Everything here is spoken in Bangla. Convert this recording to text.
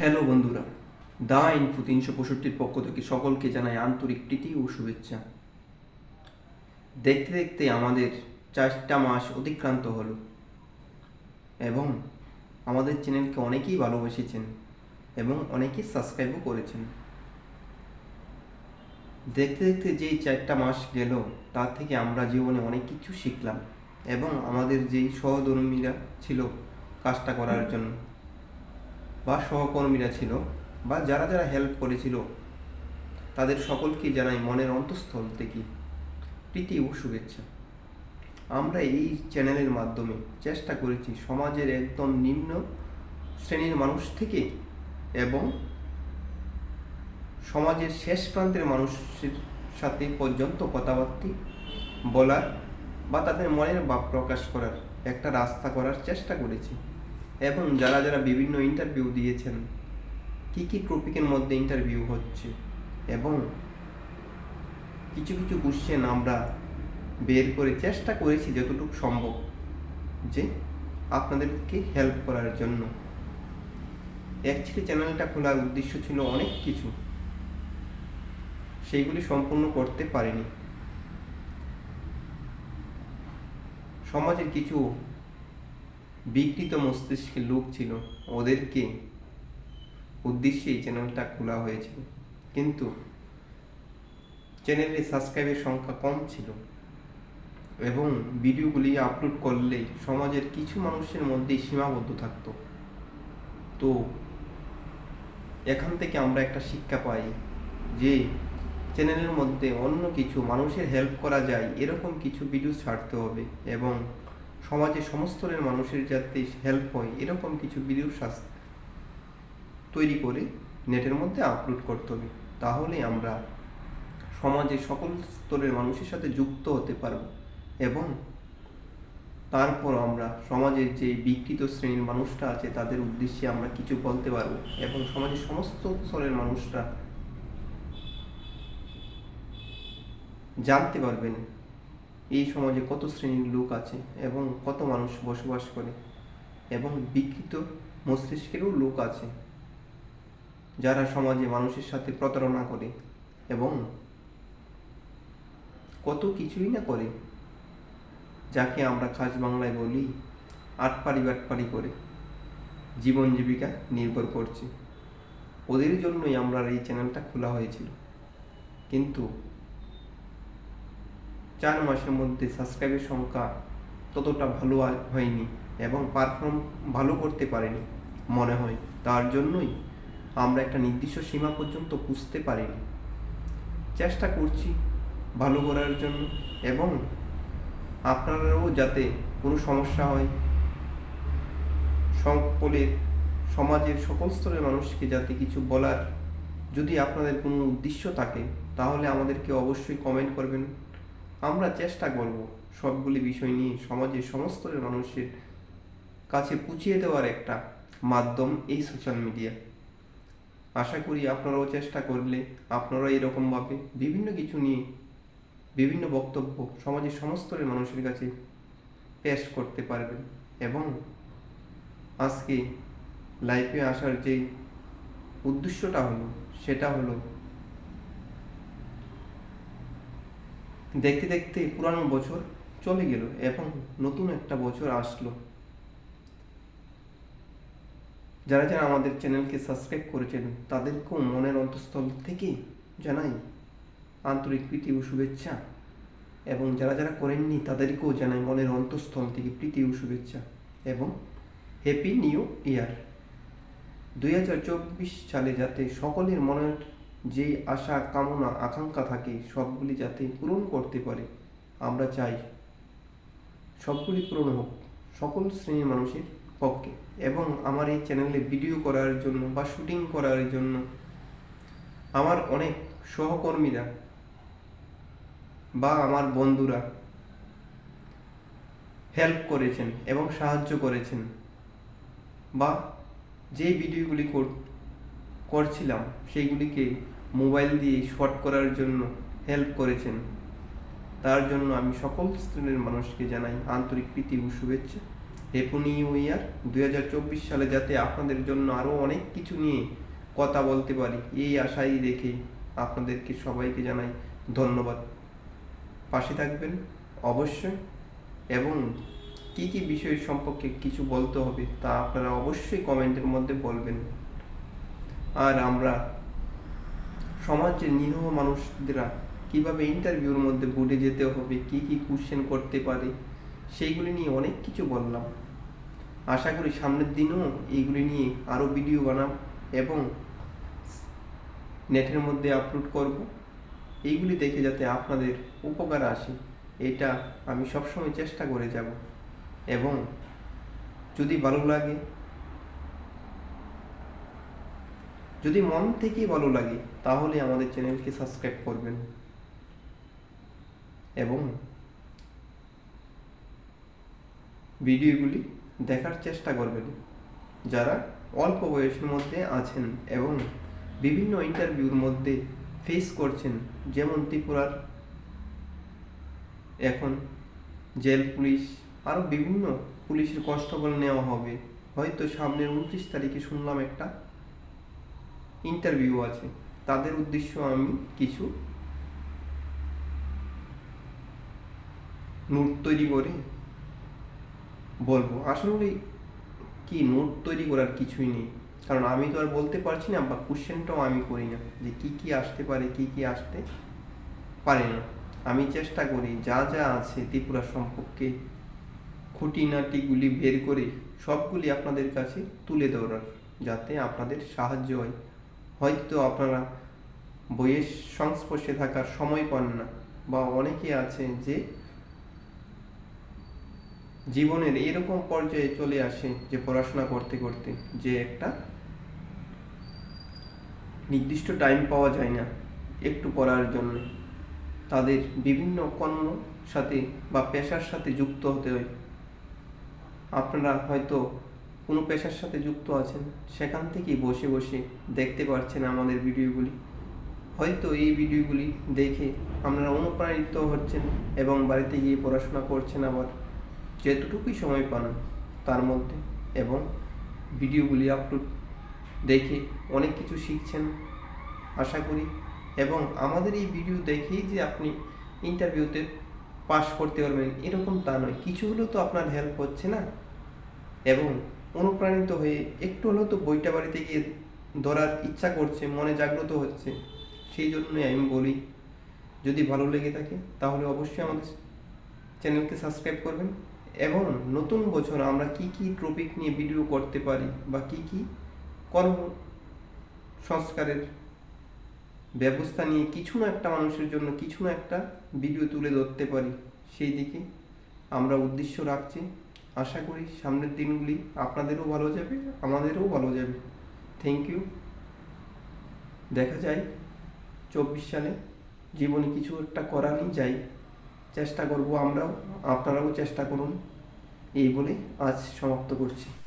হ্যালো বন্ধুরা, দা ইনফো 365 পক্ষ থেকে সকলকে জানাই আন্তরিক প্রীতি ও শুভেচ্ছা। দেখতে দেখতে আমাদের 4টা মাস অতিক্রান্ত হলো এবং আমাদের চ্যানেলকে অনেকেই ভালোবেসেছেন এবং অনেকেই সাবস্ক্রাইবও করেছেন। দেখতে দেখতে যেই 4টা মাস গেল তার থেকে আমরা জীবনে অনেক কিছু শিখলাম এবং আমাদের যেই সহধর্মীরা ছিল কাজটা করার জন্য বা সহকর্মীরা ছিল বা যারা যারা হেল্প করেছিল তাদের সকলকে জানাই মনের অন্তঃস্থল থেকে প্রীতি ও শুভেচ্ছা। আমরা এই চ্যানেলের মাধ্যমে চেষ্টা করেছি সমাজের একদম নিম্ন শ্রেণীর মানুষ থেকে এবং সমাজের শেষ প্রান্তের মানুষের সাথে পর্যন্ত কথাবার্তা বলার বা তাদের মনের ভাব প্রকাশ করার একটা রাস্তা করার চেষ্টা করেছি। এবং যারা যারা বিভিন্ন ইন্টারভিউ দিয়েছেন, কী কী টপিকের মধ্যে ইন্টারভিউ হচ্ছে এবং কিছু কিছু কোশ্চেন আমরা বের করে চেষ্টা করেছি যতটুকু সম্ভব যে আপনাদেরকে হেল্প করার জন্য। অ্যাকচুয়ালি চ্যানেলটা খোলার উদ্দেশ্য ছিল অনেক কিছু, সেইগুলি সম্পূর্ণ করতে পারিনি। সমাজের কিছু বিকৃত মস্তিষ্কের লোক ছিল, ওদেরকে উদ্দেশ্যে এই চ্যানেলটা খোলা হয়েছিল, কিন্তু চ্যানেলে সাবস্ক্রাইবের সংখ্যা কম ছিল এবং ভিডিওগুলি আপলোড করলে সমাজের কিছু মানুষের মধ্যেই সীমাবদ্ধ থাকত। তো এখান থেকে আমরা একটা শিক্ষা পাই যে চ্যানেলের মধ্যে অন্য কিছু মানুষের হেল্প করা যায় এরকম কিছু ভিডিও ছাড়তে হবে এবং সমাজের সমস্ত স্তরের মানুষের যাতে হেল্প হয় এরকম কিছু ভিডিও তৈরি করে নেটের মধ্যে আপলোড করতে হবে। তাহলে আমরা সমাজের সকল স্তরের মানুষের সাথে যুক্ত হতে পারব এবং তারপর আমরা সমাজের যে বিকৃত শ্রেণীর মানুষরা আছে তাদের উদ্দেশ্যে আমরা কিছু বলতে পারব এবং সমাজের সমস্ত স্তরের মানুষরা জানতে পারবেন এই সমাজে কত শ্রেণীর লোক আছে এবং কত মানুষ বসবাস করে এবং বিকৃত মস্তিষ্কেরও লোক আছে যারা সমাজে মানুষের সাথে প্রতারণা করে এবং কত কিছুই না করে, যাকে আমরা খাস বাংলায় বলি আটপাড়ি বাটপাড়ি করে জীবন জীবিকা নির্ভর করছে। ওদের জন্যই আমরা এই চ্যানেলটা খোলা হয়েছিল, কিন্তু 4 মাসের মধ্যে সাবস্ক্রাইবের সংখ্যা ততটা ভালো হয়নি এবং পারফর্ম ভালো করতে পারেনি মনে হয়। তার জন্যই আমরা একটা নির্দিষ্ট সীমা পর্যন্ত পুষতে পারিনি। চেষ্টা করছি ভালো করার জন্য এবং আপনারাও যাতে কোনো সমস্যা হয় সকলের সমাজের সকল স্তরের মানুষকে যাতে কিছু বলার যদি আপনাদের কোনো উদ্দেশ্য থাকে তাহলে আমাদেরকে অবশ্যই কমেন্ট করবেন। আমরা চেষ্টা করব সবগুলি বিষয় নিয়ে সমাজের সমস্ত স্তরের মানুষের কাছে পৌঁছিয়ে দেওয়ার একটা মাধ্যম এই সোশ্যাল মিডিয়া। আশা করি আপনারাও চেষ্টা করলে আপনারা এরকমভাবে বিভিন্ন কিছু নিয়ে বিভিন্ন বক্তব্য সমাজের সমস্ত স্তরের মানুষের কাছে পেশ করতে পারবেন। এবং আজকে লাইভে আসার যে উদ্দেশ্যটা হলো সেটা হলো দেখতে দেখতে পুরানো বছর চলে গেল এবং নতুন একটা বছর আসলো। যারা যারা আমাদের চ্যানেলকে সাবস্ক্রাইব করেছেন তাদেরকেও মনের অন্তঃস্থল থেকে জানাই আন্তরিক প্রীতি ও শুভেচ্ছা এবং যারা যারা করেননি তাদেরকেও জানাই মনের অন্তঃস্থল থেকে প্রীতি ও শুভেচ্ছা এবং হ্যাপি নিউ ইয়ার। 2024 সালে যাতে সকলের মনের যে আশা কামনা আকাঙ্ক্ষা থাকে সবগুলি যাতে পূরণ করতে পারে আমরা চাই সবগুলি পূরণ হোক সকল শ্রেণীর মানুষের পক্ষে। এবং আমার এই চ্যানেলে ভিডিও করার জন্য বা শুটিং করার জন্য আমার অনেক সহকর্মীরা বা আমার বন্ধুরা হেল্প করেছেন এবং সাহায্য করেছেন বা যে ভিডিওগুলি করছিলাম সেইগুলিকে মোবাইল দিয়ে শর্ট করার জন্য হেল্প করেছেন। তার জন্য আমি সকল শ্রেণীর মানুষকে জানাই আন্তরিক প্রীতি ও শুভেচ্ছা হ্যাপি নিউ ইয়ার। 2024 সালে যাতে আপনাদের জন্য আরও অনেক কিছু নিয়ে কথা বলতে পারি এই আশাই রেখে আপনাদেরকে সবাইকে জানাই ধন্যবাদ। পাশে থাকবেন অবশ্যই, এবং কী কী বিষয় সম্পর্কে কিছু বলতে হবে তা আপনারা অবশ্যই কমেন্টের মধ্যে বলবেন। আর আমরা সমাজের নিরীহ মানুষদেরা কীভাবে ইন্টারভিউর মধ্যে বুঝে যেতে হবে, কী কী কোশ্চেন করতে পারে, সেইগুলি নিয়ে অনেক কিছু বললাম। আশা করি সামনের দিনেও এইগুলি নিয়ে আরও ভিডিও বানাব এবং নেটের মধ্যে আপলোড করব। এইগুলি দেখে যাতে আপনাদের উপকার আসে এটা আমি সবসময় চেষ্টা করে যাব। এবং যদি ভালো লাগে, যদি মন থেকেই ভালো লাগে, তাহলে আমাদের চ্যানেলকে সাবস্ক্রাইব করবেন এবং ভিডিওগুলি দেখার চেষ্টা করবেন যারা অল্প বয়সের মধ্যে আছেন এবং বিভিন্ন ইন্টারভিউর মধ্যে ফেস করছেন। যেমন ত্রিপুরার এখন জেল পুলিশ, আরও বিভিন্ন পুলিশের কনস্টেবল নেওয়া হবে। হয়তো সামনের 29 তারিখে শুনলাম একটা ইন্টারভিউ আছে। তাদের উদ্দেশ্য আমি কিছু নোট তৈরি করে বলবো। আসলে কি নোট তৈরি করার কিছুই নেই, কারণ আমি তো আর বলতে পারছি না, বা কোশ্চেনটাও আমি করি না যে কি কি আসতে পারে কি কি আসতে পারে না। আমি চেষ্টা করি যা যা আছে ত্রিপুরা সম্পর্কে খুঁটিনাটিগুলি বের করে সবগুলি আপনাদের কাছে তুলে ধরার, যাতে আপনাদের সাহায্য হয়। হয়তো আপনারা বইয়ের সংস্পর্শে থাকার সময় পান না, বা অনেকে আছে যে জীবনের এরকম পর্যায়ে চলে আসে যে পড়াশোনা করতে করতে যে একটা নির্দিষ্ট টাইম পাওয়া যায় না একটু পড়ার জন্য। তাদের বিভিন্ন কর্ম সাথে বা পেশার সাথে যুক্ত হতে হয়। আপনারা হয়তো কোনো পেশার সাথে যুক্ত আছেন, সেখান থেকেই বসে বসে দেখতে পাচ্ছেন আমাদের ভিডিওগুলি। হয়তো এই ভিডিওগুলি দেখে আপনারা অনুপ্রাণিত হচ্ছেন এবং বাড়িতে গিয়ে পড়াশোনা করছেন আবার যেতটুকুই সময় পান তার মধ্যে, এবং ভিডিওগুলি আপলোড দেখে অনেক কিছু শিখছেন আশা করি। এবং আমাদের এই ভিডিও দেখেই যে আপনি ইন্টারভিউতে পাস করতে পারবেন এরকম তা নয়, কিছু হলেও তো আপনার হেল্প হচ্ছে না, এবং অনুপ্রাণিত হয়ে একটু হলেও তো বইটা বাড়িতে গিয়ে ধরার ইচ্ছা করছে, মনে জাগ্রত হচ্ছে। সেই জন্যই আমি বলি, যদি ভালো লেগে থাকে তাহলে অবশ্যই আমাদের চ্যানেলকে সাবস্ক্রাইব করবেন। এবং নতুন বছর আমরা কি কি টপিক নিয়ে ভিডিও করতে পারি বা কি কি কর্ম সংস্কারের ব্যবস্থা নিয়ে কিছু না একটা মানুষের জন্য কিছু না একটা ভিডিও তুলে ধরতে পারি, সেই দিকে আমরা উদ্দেশ্য রাখছি। আশা করি সামনের দিনগুলি আপনাদেরও ভালো যাবে, আমাদেরও ভালো যাবে। Thank you. দেখা যায় 24 সালে জীবনে কিছু একটা করারই যাই, চেষ্টা করব আমরাও, আপনারাও চেষ্টা করুন। এই বলে আজ সমাপ্ত করছি।